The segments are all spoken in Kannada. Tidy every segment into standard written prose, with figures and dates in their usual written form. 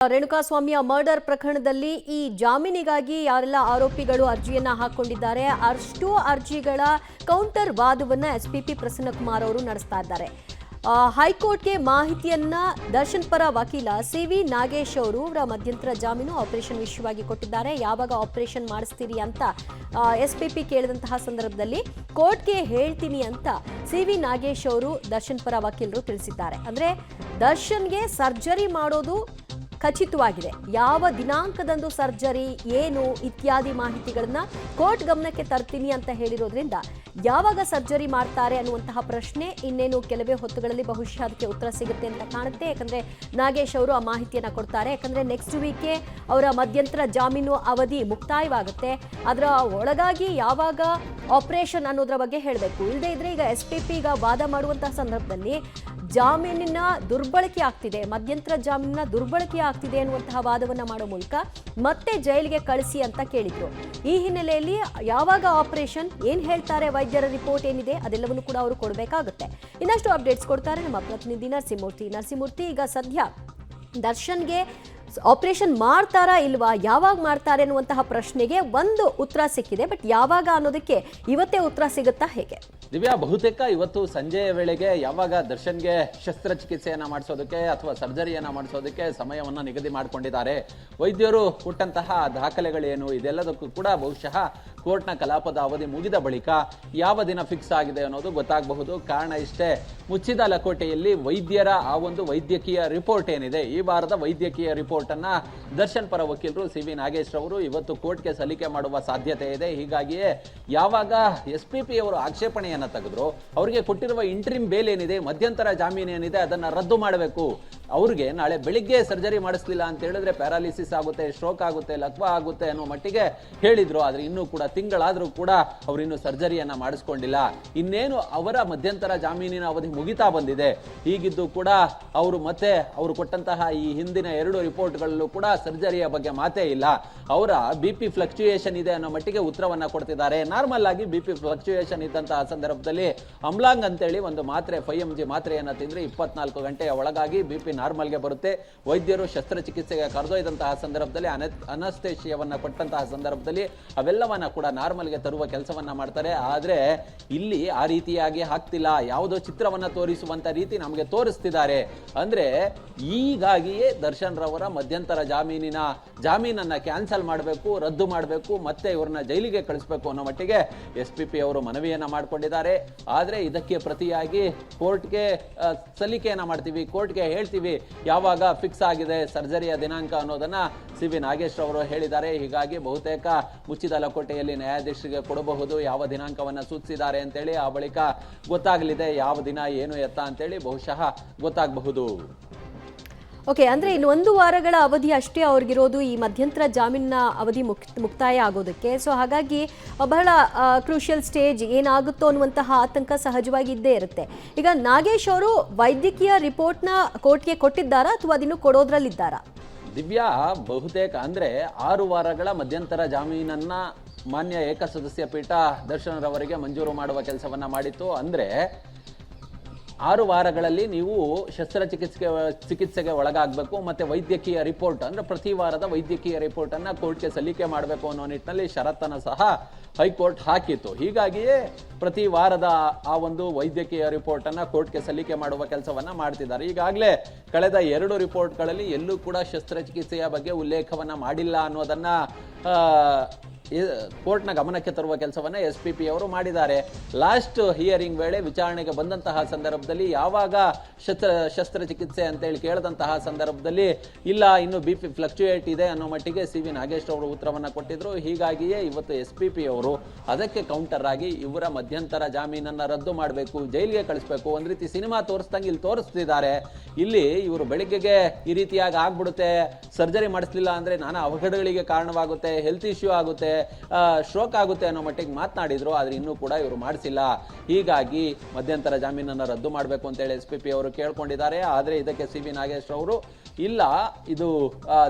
ರೇಣುಕಾಸ್ವಾಮಿಯ ಮರ್ಡರ್ ಪ್ರಕರಣದಲ್ಲಿ ಈ ಜಾಮೀನಿಗಾಗಿ ಯಾರೆಲ್ಲ ಆರೋಪಿಗಳು ಅರ್ಜಿಯನ್ನ ಹಾಕೊಂಡಿದ್ದಾರೆ ಅಷ್ಟು ಅರ್ಜಿಗಳ ಕೌಂಟರ್ ವಾದವನ್ನ ಎಸ್ಪಿಪಿ ಪ್ರಸನ್ನಕುಮಾರ್ ಅವರು ನಡೆಸ್ತಾ ಇದ್ದಾರೆ. ಹೈಕೋರ್ಟ್ಗೆ ಮಾಹಿತಿಯನ್ನ ದರ್ಶನ್ ಪರ ವಕೀಲ ಸಿವಿ ನಾಗೇಶ್ ಅವರು ಅವರ ಮಧ್ಯಂತರ ಜಾಮೀನು ಆಪರೇಷನ್ ವಿಷಯವಾಗಿ ಕೊಟ್ಟಿದ್ದಾರೆ. ಯಾವಾಗ ಆಪರೇಷನ್ ಮಾಡಿಸ್ತೀರಿ ಅಂತ ಎಸ್ಪಿಪಿ ಕೇಳಿದಂತಹ ಸಂದರ್ಭದಲ್ಲಿ ಕೋರ್ಟ್ಗೆ ಹೇಳ್ತೀನಿ ಅಂತ ಸಿವಿ ನಾಗೇಶ್ ಅವರು ದರ್ಶನ್ ಪರ ವಕೀಲರು ತಿಳಿಸಿದ್ದಾರೆ. ಅಂದ್ರೆ ದರ್ಶನ್ಗೆ ಸರ್ಜರಿ ಮಾಡೋದು ಖಚಿತವಾಗಿದೆ. ಯಾವ ದಿನಾಂಕದಂದು ಸರ್ಜರಿ ಏನು ಇತ್ಯಾದಿ ಮಾಹಿತಿಗಳನ್ನ ಕೋರ್ಟ್ ಗಮನಕ್ಕೆ ತರ್ತೀನಿ ಅಂತ ಹೇಳಿರೋದ್ರಿಂದ ಯಾವಾಗ ಸರ್ಜರಿ ಮಾಡ್ತಾರೆ ಅನ್ನುವಂತಹ ಪ್ರಶ್ನೆ ಇನ್ನೇನು ಕೆಲವೇ ಹೊತ್ತುಗಳಲ್ಲಿ ಬಹುಶಃ ಅದಕ್ಕೆ ಉತ್ತರ ಸಿಗುತ್ತೆ ಅಂತ ಕಾಣುತ್ತೆ. ಯಾಕಂದ್ರೆ ನಾಗೇಶ್ ಅವರು ಆ ಮಾಹಿತಿಯನ್ನ ಕೊಡ್ತಾರೆ. ಯಾಕಂದ್ರೆ ನೆಕ್ಸ್ಟ್ ವೀಕೆ ಅವರ ಮಧ್ಯಂತರ ಜಾಮೀನು ಅವಧಿ ಮುಕ್ತಾಯವಾಗುತ್ತೆ. ಅದರ ಒಳಗಾಗಿ ಯಾವಾಗ ಆಪರೇಷನ್ ಅನ್ನೋದ್ರ ಬಗ್ಗೆ ಹೇಳಬೇಕು. ಇಲ್ಲದೇ ಇದ್ರೆ ಈಗ ಎಸ್ಪಿಪಿ ಈಗ ವಾದ ಮಾಡುವಂತಹ ಸಂದರ್ಭದಲ್ಲಿ ಜಾಮೀನಿನ ದುರ್ಬಳಕೆ ಆಗ್ತಿದೆ, ಮಧ್ಯಂತರ ಜಾಮೀನಿನ ದುರ್ಬಳಕೆ ಆಗ್ತಿದೆ ಅನ್ನುವಂತಹ ವಾದವನ್ನ ಮಾಡೋ ಮೂಲಕ ಮತ್ತೆ ಜೈಲಿಗೆ ಕಳಿಸಿ ಅಂತ ಕೇಳಿದ್ರು. ಈ ಹಿನ್ನೆಲೆಯಲ್ಲಿ ಯಾವಾಗ ಆಪರೇಷನ್ ಏನ್ ಹೇಳ್ತಾರೆ, ವೈದ್ಯರ ರಿಪೋರ್ಟ್ ಏನಿದೆ ಅದೆಲ್ಲವನ್ನು ಕೂಡ ಅವರು ಕೊಡಬೇಕಾಗುತ್ತೆ. ಇನ್ನಷ್ಟು ಅಪ್ಡೇಟ್ಸ್ ಕೊಡ್ತಾರೆ ನಮ್ಮ ಪ್ರತಿನಿಧಿ ನರಸಿಂಹಮೂರ್ತಿ. ಈಗ ಸದ್ಯ ದರ್ಶನ್ಗೆ ಆಪರೇಷನ್ ಮಾಡ್ತಾರಾ ಇಲ್ವಾ, ಯಾವಾಗ ಮಾಡ್ತಾರೆ ಅನ್ನುವಂತಹ ಪ್ರಶ್ನೆಗೆ ಒಂದು ಉತ್ತರ ಸಿಕ್ಕಿದೆ. ಬಟ್ ಯಾವಾಗ ಅನ್ನೋದಕ್ಕೆ ಇವತ್ತೇ ಉತ್ತರ ಸಿಗುತ್ತಾ ಹೇಗೆ? ದಿವ್ಯಾ, ಬಹುತೇಕ ಇವತ್ತು ಸಂಜೆಯ ವೇಳೆಗೆ ಯಾವಾಗ ದರ್ಶನ್ಗೆ ಶಸ್ತ್ರಚಿಕಿತ್ಸೆಯನ್ನ ಮಾಡಿಸೋದಕ್ಕೆ ಅಥವಾ ಸರ್ಜರಿಯನ್ನ ಮಾಡಿಸೋದಕ್ಕೆ ಸಮಯವನ್ನ ನಿಗದಿ ಮಾಡಿಕೊಂಡಿದ್ದಾರೆ. ವೈದ್ಯರು ಕೊಟ್ಟಂತಹ ದಾಖಲೆಗಳೇನು ಇದೆಲ್ಲದಕ್ಕೂ ಕೂಡ ಬಹುಶಃ ಕೋರ್ಟ್ನ ಕಲಾಪದ ಅವಧಿ ಮುಗಿದ ಬಳಿಕ ಯಾವ ದಿನ ಫಿಕ್ಸ್ ಆಗಿದೆ ಅನ್ನೋದು ಗೊತ್ತಾಗಬಹುದು. ಕಾರಣ ಇಷ್ಟೇ, ಮುಚ್ಚಿದ ಲಕೋಟೆಯಲ್ಲಿ ವೈದ್ಯರ ಆ ಒಂದು ವೈದ್ಯಕೀಯ ರಿಪೋರ್ಟ್ ಏನಿದೆ, ಈ ವಾರದ ವೈದ್ಯಕೀಯ ರಿಪೋರ್ಟ್ ಅನ್ನ ದರ್ಶನ್ ಪರ ವಕೀಲರು ಸಿವಿ ನಾಗೇಶ್ ಅವರು ಇವತ್ತು ಕೋರ್ಟ್ಗೆ ಸಲ್ಲಿಕೆ ಮಾಡುವ ಸಾಧ್ಯತೆ ಇದೆ. ಹೀಗಾಗಿಯೇ ಯಾವಾಗ ಎಸ್ಪಿಪಿ ಅವರು ಆಕ್ಷೇಪಣೆಯನ್ನ ತೆಗೆದ್ರು, ಅವರಿಗೆ ಕೊಟ್ಟಿರುವ ಇಂಟ್ರಿಮ್ ಬೇಲ್ ಏನಿದೆ, ಮಧ್ಯಂತರ ಜಾಮೀನು ಏನಿದೆ ಅದನ್ನ ರದ್ದು ಮಾಡಬೇಕು. ಅವ್ರಿಗೆ ನಾಳೆ ಬೆಳಿಗ್ಗೆ ಸರ್ಜರಿ ಮಾಡಿಸ್ಲಿಲ್ಲ ಅಂತ ಹೇಳಿದ್ರೆ ಪ್ಯಾರಾಲಿಸಿಸ್ ಆಗುತ್ತೆ, ಸ್ಟ್ರೋಕ್ ಆಗುತ್ತೆ, ಲಕ್ವ ಆಗುತ್ತೆ ಅನ್ನೋ ಮಟ್ಟಿಗೆ ಹೇಳಿದ್ರು. ಆದ್ರೆ ಇನ್ನೂ ಕೂಡ ತಿಂಗಳಾದ್ರೂ ಕೂಡ ಅವರು ಇನ್ನು ಸರ್ಜರಿಯನ್ನ ಮಾಡಿಸ್ಕೊಂಡಿಲ್ಲ. ಇನ್ನೇನು ಅವರ ಮಧ್ಯಂತರ ಜಾಮೀನಿನ ಅವಧಿ ಮುಗಿತಾ ಬಂದಿದೆ. ಹೀಗಿದ್ದು ಕೂಡ ಅವರು ಕೊಟ್ಟಂತಹ ಈ ಹಿಂದಿನ 2 ರಿಪೋರ್ಟ್ಗಳಲ್ಲೂ ಕೂಡ ಸರ್ಜರಿಯ ಬಗ್ಗೆ ಮಾತೇ ಇಲ್ಲ. ಅವರ BP ಫ್ಲಕ್ಚುಯೇಷನ್ ಇದೆ ಅನ್ನೋ ಮಟ್ಟಿಗೆ ಉತ್ತರವನ್ನ ಕೊಡ್ತಿದ್ದಾರೆ. ನಾರ್ಮಲ್ ಆಗಿ BP ಫ್ಲಕ್ಚುಯೇಷನ್ ಇದ್ದಂತಹ ಸಂದರ್ಭದಲ್ಲಿ ಅಮ್ಲಾಂಗ್ ಅಂತೇಳಿ ಒಂದು ಮಾತ್ರೆ 5mg ಮಾತ್ರೆಯನ್ನ ತಿಂದ್ರೆ 24 ಗಂಟೆಯ ಒಳಗಾಗಿ BP ನಾರ್ಮಲ್ಗೆ ಬರುತ್ತೆ. ವೈದ್ಯರು ಶಸ್ತ್ರಚಿಕಿತ್ಸೆಗೆ ಕರೆದೊಯ್ದಂತಹ ಸಂದರ್ಭದಲ್ಲಿ ಅನಸ್ತೇಶಿಯವನ್ನ ಕೊಟ್ಟಂತಹ ಸಂದರ್ಭದಲ್ಲಿ ಅವೆಲ್ಲವನ್ನ ಕೂಡ ನಾರ್ಮಲ್ಗೆ ತರುವ ಕೆಲಸವನ್ನ ಮಾಡ್ತಾರೆ. ಆದ್ರೆ ಇಲ್ಲಿ ಆ ರೀತಿಯಾಗಿ ಆಗ್ತಿಲ್ಲ. ಯಾವುದೋ ಚಿತ್ರವನ್ನ ತೋರಿಸುವಂತ ರೀತಿ ನಮಗೆ ತೋರಿಸ್ತಿದ್ದಾರೆ. ಅಂದ್ರೆ ಹೀಗಾಗಿಯೇ ದರ್ಶನ್ ರವರ ಮಧ್ಯಂತರ ಜಾಮೀನನ್ನ ಕ್ಯಾನ್ಸಲ್ ಮಾಡಬೇಕು, ರದ್ದು ಮಾಡಬೇಕು, ಮತ್ತೆ ಇವ್ರನ್ನ ಜೈಲಿಗೆ ಕಳಿಸಬೇಕು ಅನ್ನೋ ಮಟ್ಟಿಗೆ ಎಸ್ಪಿಪಿ ಅವರು ಮನವಿಯನ್ನ ಮಾಡಿಕೊಂಡಿದ್ದಾರೆ. ಆದ್ರೆ ಇದಕ್ಕೆ ಪ್ರತಿಯಾಗಿ ಕೋರ್ಟ್ಗೆ ಸಲ್ಲಿಕೆಯನ್ನ ಮಾಡ್ತೀವಿ, ಕೋರ್ಟ್ಗೆ ಹೇಳ್ತೀವಿ ಯಾವಾಗ ಫಿಕ್ಸ್ ಆಗಿದೆ ಸರ್ಜರಿಯ ದಿನಾಂಕ ಅನ್ನೋದನ್ನ ಸಿವಿ ನಾಗೇಶ್ ಅವರು ಹೇಳಿದ್ದಾರೆ. ಹೀಗಾಗಿ ಬಹುತೇಕ ಮುಚ್ಚಿದ ಲಕೋಟೆಯಲ್ಲಿ ನ್ಯಾಯಾಧೀಶರಿಗೆ ಕೊಡಬಹುದು ಯಾವ ದಿನಾಂಕವನ್ನ ಸೂಚಿಸಿದ್ದಾರೆ ಅಂತೇಳಿ. ಆ ಬಳಿಕ ಗೊತ್ತಾಗಲಿದೆ ಯಾವ ದಿನ ಏನು ಎತ್ತ ಅಂತೇಳಿ ಬಹುಶಃ ಗೊತ್ತಾಗಬಹುದು. ಓಕೆ, ಅಂದ್ರೆ ಇನ್ನು 1 ವಾರಗಳ ಅವಧಿ ಅಷ್ಟೇ ಅವ್ರಿಗಿರೋದು ಈ ಮಧ್ಯಂತರ ಜಾಮೀನಿನ ಅವಧಿ ಮುಕ್ತಾಯ ಆಗೋದಕ್ಕೆ. ಸೊ ಹಾಗಾಗಿ ಬಹಳ ಕ್ರೂಷಿಯಲ್ ಸ್ಟೇಜ್ ಏನಾಗುತ್ತೋ ಅನ್ನುವಂತಹ ಆತಂಕ ಸಹಜವಾಗಿ ಇದ್ದೇ ಇರುತ್ತೆ. ಈಗ ನಾಗೇಶ್ ಅವರು ವೈದ್ಯಕೀಯ ರಿಪೋರ್ಟ್ನ ಕೋರ್ಟ್ಗೆ ಕೊಟ್ಟಿದ್ದಾರಾ ಅಥವಾ ಅದನ್ನು ಕೊಡೋದ್ರಲ್ಲಿದ್ದಾರಾ? ದಿವ್ಯಾ, ಬಹುತೇಕ ಅಂದ್ರೆ 6 ವಾರಗಳ ಮಧ್ಯಂತರ ಜಾಮೀನನ್ನ ಮಾನ್ಯ ಏಕಸದಸ್ಯ ಪೀಠ ದರ್ಶನ್ ರವರಿಗೆ ಮಂಜೂರು ಮಾಡುವ ಕೆಲಸವನ್ನ ಮಾಡಿತ್ತು. ಅಂದ್ರೆ 6 ವಾರಗಳಲ್ಲಿ ನೀವು ಚಿಕಿತ್ಸೆಗೆ ಒಳಗಾಗಬೇಕು, ಮತ್ತೆ ವೈದ್ಯಕೀಯ ರಿಪೋರ್ಟ್ ಅಂದ್ರೆ ಪ್ರತಿ ವಾರದ ವೈದ್ಯಕೀಯ ರಿಪೋರ್ಟ್ ಅನ್ನ ಕೋರ್ಟ್ಗೆ ಸಲ್ಲಿಕೆ ಮಾಡಬೇಕು ಅನ್ನೋ ನಿಟ್ಟಿನಲ್ಲಿ ಷರತ್ತನ್ನು ಸಹ ಹೈಕೋರ್ಟ್ ಹಾಕಿತ್ತು. ಹೀಗಾಗಿಯೇ ಪ್ರತಿ ವಾರದ ಆ ಒಂದು ವೈದ್ಯಕೀಯ ರಿಪೋರ್ಟ್ ಅನ್ನ ಕೋರ್ಟ್ಗೆ ಸಲ್ಲಿಕೆ ಮಾಡುವ ಕೆಲಸವನ್ನ ಮಾಡ್ತಿದ್ದಾರೆ. ಈಗಾಗಲೇ ಕಳೆದ 2 ರಿಪೋರ್ಟ್ಗಳಲ್ಲಿ ಎಲ್ಲೂ ಕೂಡ ಶಸ್ತ್ರಚಿಕಿತ್ಸೆಯ ಬಗ್ಗೆ ಉಲ್ಲೇಖವನ್ನ ಮಾಡಿಲ್ಲ ಅನ್ನೋದನ್ನ ಕೋರ್ಟ್ನ ಗಮನಕ್ಕೆ ತರುವ ಕೆಲಸವನ್ನ ಎಸ್ಪಿಪಿ ಅವರು ಮಾಡಿದ್ದಾರೆ. ಲಾಸ್ಟ್ ಹಿಯರಿಂಗ್ ವೇಳೆ ವಿಚಾರಣೆಗೆ ಬಂದಂತಹ ಸಂದರ್ಭದಲ್ಲಿ ಯಾವಾಗ ಶಸ್ತ್ರಚಿಕಿತ್ಸೆ ಅಂತೇಳಿ ಕೇಳಿದಂತಹ ಸಂದರ್ಭದಲ್ಲಿ ಇಲ್ಲ, ಇನ್ನು BP ಫ್ಲಕ್ಚುಯೇಟ್ ಇದೆ ಅನ್ನೋ ಮಟ್ಟಿಗೆ ಸಿವಿ ನಾಗೇಶ್ ಅವರು ಉತ್ತರವನ್ನ ಕೊಟ್ಟಿದ್ರು. ಹೀಗಾಗಿಯೇ ಇವತ್ತು ಎಸ್ಪಿಪಿ ಅವರು ಅದಕ್ಕೆ ಕೌಂಟರ್ ಆಗಿ ಇವರ ಮಧ್ಯಂತರ ಜಾಮೀನನ್ನ ರದ್ದು ಮಾಡಬೇಕು, ಜೈಲಿಗೆ ಕಳಿಸ್ಬೇಕು, ಒಂದ್ ರೀತಿ ಸಿನಿಮಾ ತೋರಿಸ್ದಂಗೆ ಇಲ್ಲಿ ತೋರಿಸ್ತಿದ್ದಾರೆ. ಇಲ್ಲಿ ಇವರು ಬೆಳಿಗ್ಗೆಗೆ ಈ ರೀತಿಯಾಗಿ ಆಗ್ಬಿಡುತ್ತೆ, ಸರ್ಜರಿ ಮಾಡಿಸ್ಲಿಲ್ಲ ಅಂದ್ರೆ ನಾನಾ ಅವಘಡಗಳಿಗೆ ಕಾರಣವಾಗುತ್ತೆ, ಹೆಲ್ತ್ ಇಶ್ಯೂ ಆಗುತ್ತೆ, ಸ್ಟ್ರೋಕ್ ಆಗುತ್ತೆ ಅನ್ನೋ ಮಟ್ಟಿಗೆ ಮಾತನಾಡಿದ್ರು. ಆದ್ರೆ ಇನ್ನೂ ಕೂಡ ಇವರು ಮಾಡಿಸಿಲ್ಲ. ಹೀಗಾಗಿ ಮಧ್ಯಂತರ ಜಾಮೀನನ್ನು ರದ್ದು ಮಾಡಬೇಕು ಅಂತೇಳಿ ಎಸ್ಪಿಪಿ ಅವರು ಕೇಳ್ಕೊಂಡಿದ್ದಾರೆ. ಆದ್ರೆ ಇದಕ್ಕೆ ಸಿವಿ ನಾಗೇಶ್ ಅವರು ಇಲ್ಲ ಇದು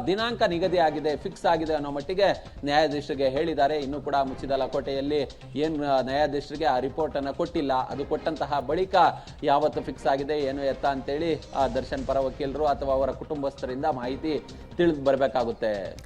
ದಿನಾಂಕ ನಿಗದಿ ಆಗಿದೆ, ಫಿಕ್ಸ್ ಆಗಿದೆ ಅನ್ನೋ ಮಟ್ಟಿಗೆ ನ್ಯಾಯಾಧೀಶರಿಗೆ ಹೇಳಿದ್ದಾರೆ. ಇನ್ನು ಕೂಡ ಮುಚ್ಚಿದ ಲಕೋಟೆಯಲ್ಲಿ ಏನು ನ್ಯಾಯಾಧೀಶರಿಗೆ ಆ ರಿಪೋರ್ಟ್ ಅನ್ನು ಕೊಟ್ಟಿಲ್ಲ. ಅದು ಕೊಟ್ಟಂತಹ ಬಳಿಕ ಯಾವತ್ತು ಫಿಕ್ಸ್ ಆಗಿದೆ ಏನು ಎತ್ತ ಅಂತೇಳಿ ದರ್ಶನ್ ಪರ ವಕೀಲರು ಅಥವಾ ಅವರ ಕುಟುಂಬಸ್ಥರಿಂದ ಮಾಹಿತಿ ತಿಳಿದು ಬರಬೇಕಾಗುತ್ತೆ.